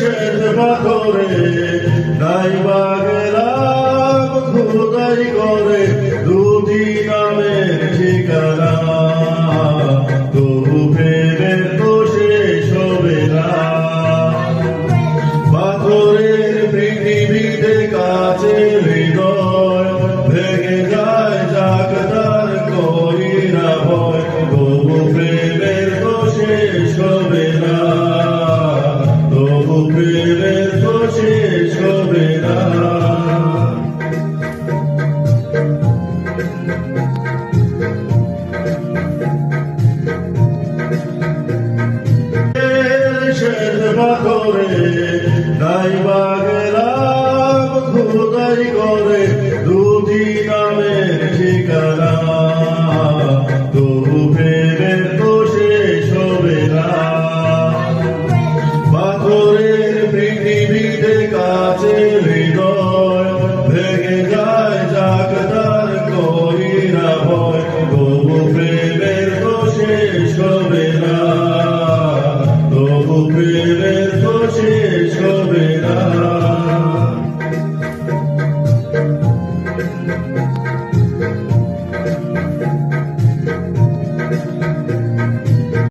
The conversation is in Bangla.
শ্বেত পাথরে নাই বা গেলাম খোদাই করে দুটি নামের ঠিকানা, তবু প্রেমের তো শেষ হবে না। পাথরের পৃথিবীতে কাছের হৃদয় ভেঙে যায় যাক তার করি না ভয়, তবু প্রেমের তো শেষ হবে না, তবু প্রেমের তো শেষ হবে না। শ্বেত পাথরে নাই বা গেলাম খোদাই করে দুটি নামে